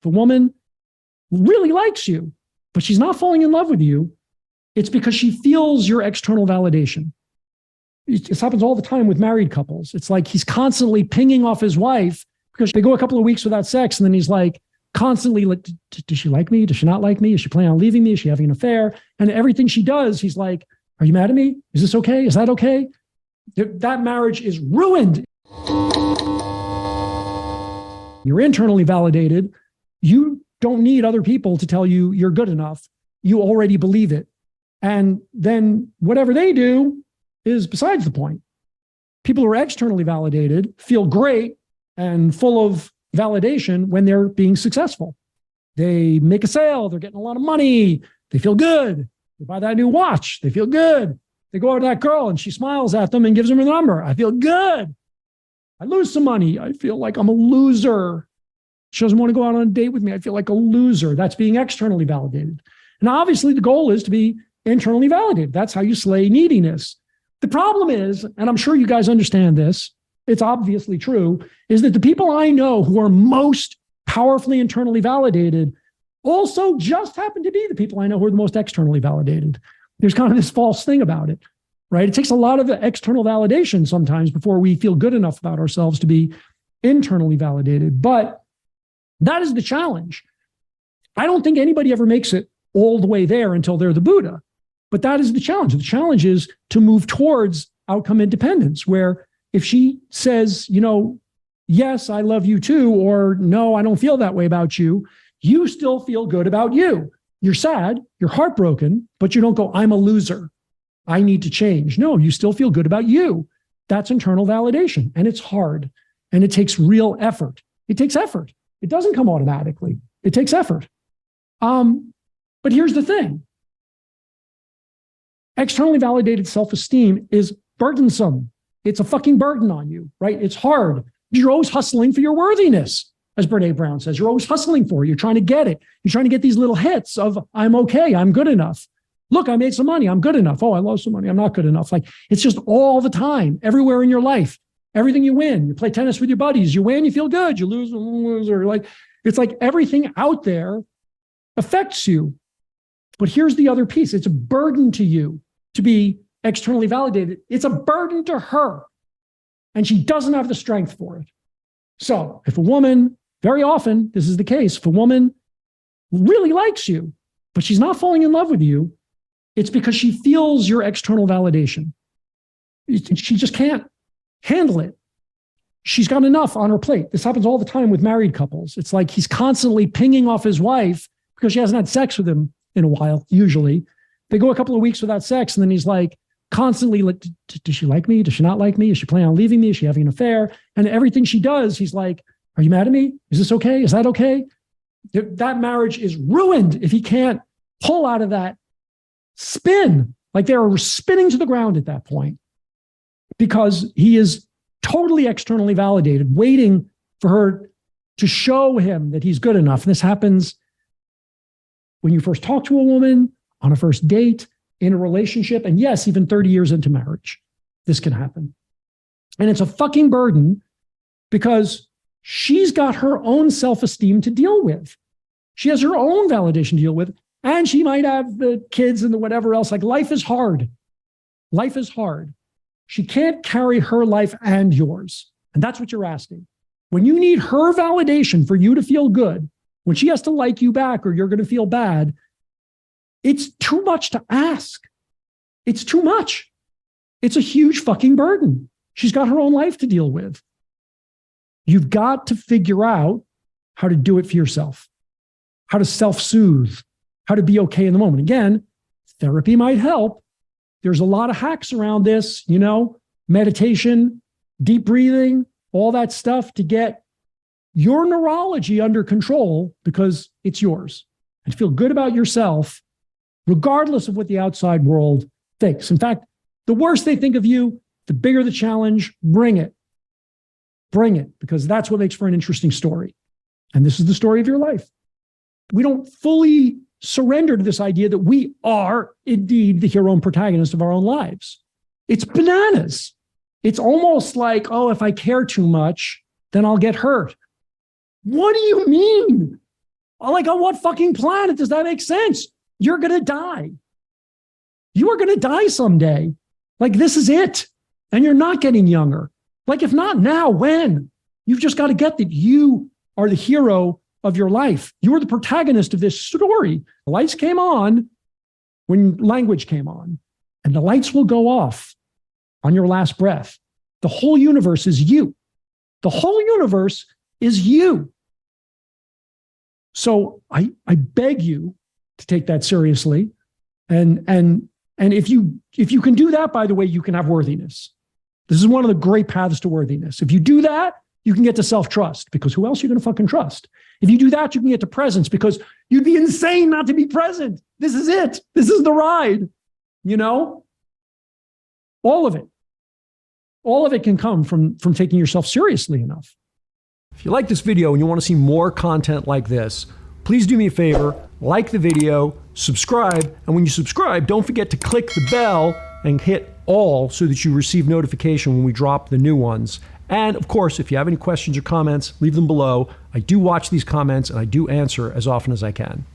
If a woman really likes you, but she's not falling in love with you, it's because she feels your external validation. This happens all the time with married couples. It's like he's constantly pinging off his wife because they go a couple of weeks without sex, and then he's like constantly like, does she like me? Does she not like me? Is she planning on leaving me? Is she having an affair? And everything she does, he's like, are you mad at me? Is this okay? Is that okay? That marriage is ruined. You're internally validated. You don't need other people to tell you you're good enough. You already believe it. And then whatever they do is besides the point. People who are externally validated feel great and full of validation when they're being successful. They make a sale, they're getting a lot of money, they feel good. They buy that new watch, they feel good. They go over to that girl and she smiles at them and gives them her number. I feel good. I lose some money. I feel like I'm a loser. She doesn't want to go out on a date with me. I feel like a loser. That's being externally validated. And obviously the goal is to be internally validated. That's how you slay neediness. The problem is, and I'm sure you guys understand this, it's obviously true, is that the people I know who are most powerfully internally validated also just happen to be the people I know who are the most externally validated. There's kind of this false thing about it, right? It takes a lot of the external validation sometimes before we feel good enough about ourselves to be internally validated. But that is the challenge. I don't think anybody ever makes it all the way there until they're the Buddha. But that is the challenge. The challenge is to move towards outcome independence, where if she says, you know, yes, I love you too, or no, I don't feel that way about you, you still feel good about you. You're sad, you're heartbroken, but you don't go, I'm a loser. I need to change. No, you still feel good about you. That's internal validation. And it's hard. And it takes real effort. It takes effort. It doesn't come automatically. It takes effort. But here's the thing. Externally validated self-esteem is burdensome. It's a fucking burden on you, right? It's hard. You're always hustling for your worthiness, as Brene Brown says. You're always hustling for it. You're trying to get it. You're trying to get these little hits of, I'm okay, I'm good enough. Look, I made some money, I'm good enough. Oh, I lost some money, I'm not good enough. Like, it's just all the time, everywhere in your life. Everything you win. You play tennis with your buddies. You win, you feel good. You lose, loser. Like, it's like everything out there affects you. But here's the other piece. It's a burden to you to be externally validated. It's a burden to her. And she doesn't have the strength for it. So if a woman, very often, this is the case, if a woman really likes you, but she's not falling in love with you, it's because she feels your external validation. She just can't handle it. She's got enough on her plate. This happens all the time with married couples. It's like he's constantly pinging off his wife because she hasn't had sex with him in a while, usually. They go a couple of weeks without sex, and then he's like constantly like, does she like me? Does she not like me? Is she planning on leaving me? Is she having an affair? And everything she does, he's like, are you mad at me? Is this okay? Is that okay? That marriage is ruined if he can't pull out of that spin. Like, they're spinning to the ground at that point because he is totally externally validated, waiting for her to show him that he's good enough. And this happens when you first talk to a woman, on a first date, in a relationship, and yes, even 30 years into marriage, this can happen. And it's a fucking burden because she's got her own self-esteem to deal with. She has her own validation to deal with, and she might have the kids and the whatever else. Like, life is hard. Life is hard. She can't carry her life and yours. And that's what you're asking. When you need her validation for you to feel good, when she has to like you back or you're going to feel bad, it's too much to ask. It's too much. It's a huge fucking burden. She's got her own life to deal with. You've got to figure out how to do it for yourself, how to self-soothe, how to be okay in the moment. Again, therapy might help. There's a lot of hacks around this, you know, meditation, deep breathing, all that stuff to get your neurology under control because it's yours. And feel good about yourself, regardless of what the outside world thinks. In fact, the worse they think of you, the bigger the challenge. Bring it. Bring it, because that's what makes for an interesting story. And this is the story of your life. We don't fully surrender to this idea that we are indeed the hero and protagonist of our own lives. It's bananas. It's almost like, oh, if I care too much, then I'll get hurt. What do you mean? Like, on what fucking planet does that make sense? You're going to die. You are going to die someday. Like, this is it. And you're not getting younger. Like, if not now, when? You've just got to get that you are the hero of your life. You are the protagonist of this story. The lights came on when language came on, and the lights will go off on your last breath. The whole universe is you. The whole universe is you. So I beg you to take that seriously. And if you can do that, by the way, you can have worthiness. This is one of the great paths to worthiness. If you do that, you can get to self-trust, because who else are you going to fucking trust? If you do that, you can get to presence, because you'd be insane not to be present. This is it. This is the ride. You know, all of it. All of it can come from taking yourself seriously enough. If you like this video and you want to see more content like this, please do me a favor, like the video, subscribe, and when you subscribe, don't forget to click the bell and hit all so that you receive notification when we drop the new ones. And of course, if you have any questions or comments, leave them below. I do watch these comments and I do answer as often as I can.